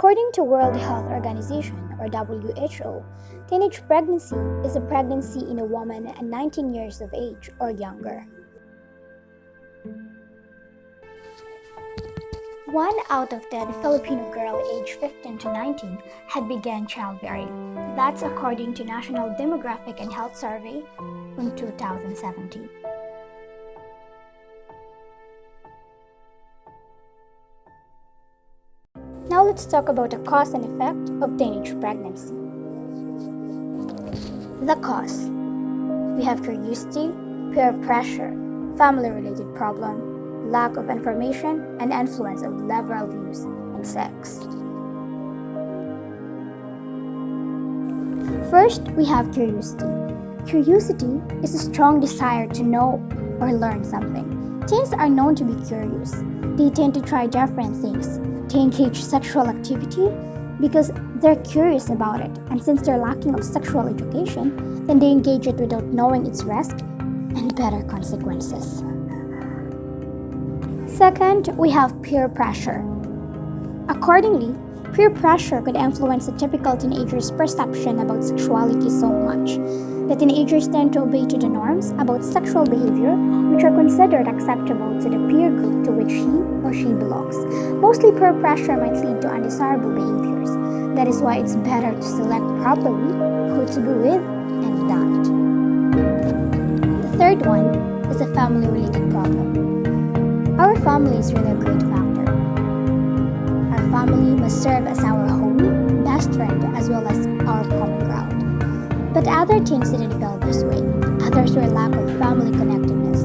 According to World Health Organization or WHO, teenage pregnancy is a pregnancy in a woman at 19 years of age or younger. 1 out of 10 Filipino girl aged 15 to 19 had begun childbearing. That's according to National Demographic and Health Survey from 2017. Now let's talk about the cause and effect of teenage pregnancy. The cause. We have curiosity, peer pressure, family-related problem, lack of information, and influence of liberal views in sex. First, we have curiosity. Curiosity is a strong desire to know or learn something. Teens are known to be curious. They tend to try different things. They engage sexual activity because they're curious about it, and since they're lacking of sexual education, then they engage it without knowing its risk and better consequences. Second, we have peer pressure. Accordingly, peer pressure could influence a typical teenager's perception about sexuality so much that teenagers tend to obey to the norms about sexual behavior which are considered acceptable to the peer group to which he or she belongs. Mostly peer pressure might lead to undesirable behaviors. That is why it's better to select properly who to be with and not. The third one is a family-related problem. Our family is really a great factor. Our family must serve as our home, best friend, as well as our common ground. But other teens didn't feel this way. Others were lack of family connectedness.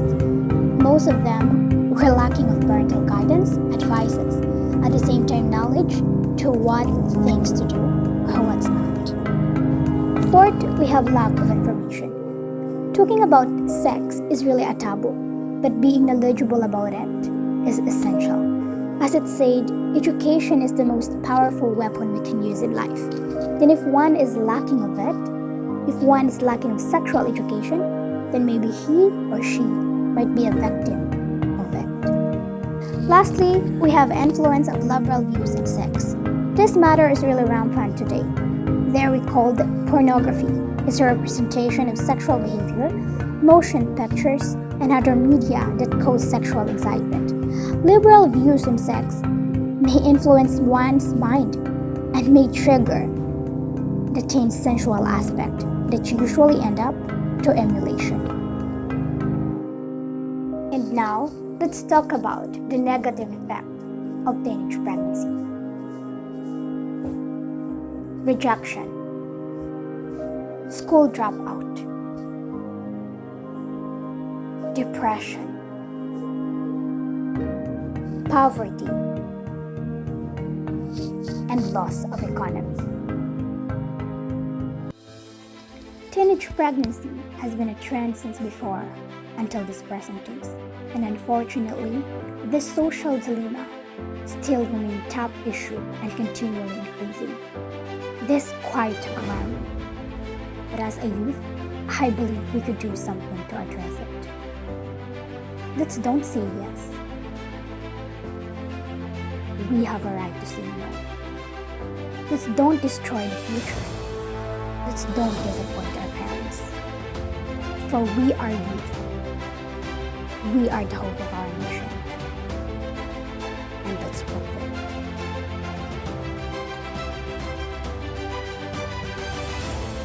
Most of them were lacking of parental guidance, advices, at the same time knowledge to what things to do or what's not. Fourth, we have lack of information. Talking about sex is really a taboo, but being knowledgeable about it is essential. As it said, education is the most powerful weapon we can use in life. Then if one is lacking of it, if one is lacking of sexual education, then maybe he or she might be a victim of it. Lastly, we have influence of liberal views in sex. This matter is really rampant today. There we called pornography. It's a representation of sexual behavior, motion pictures, and other media that cause sexual excitement. Liberal views in sex may influence one's mind and may trigger the teen's sensual aspect that usually end up to emulation. And now, let's talk about the negative effect of teenage pregnancy. Rejection, school dropout, depression, poverty, and loss of economy. Teenage pregnancy has been a trend since before until this present days, and unfortunately, this social dilemma still remains a top issue and continually increasing. This quite alarming, but as a youth, I believe we could do something to address it. Let's don't say yes. We have a right to say no. Let's don't destroy the future. Let's don't disappoint our parents. For we are youth. We are the hope of our nation.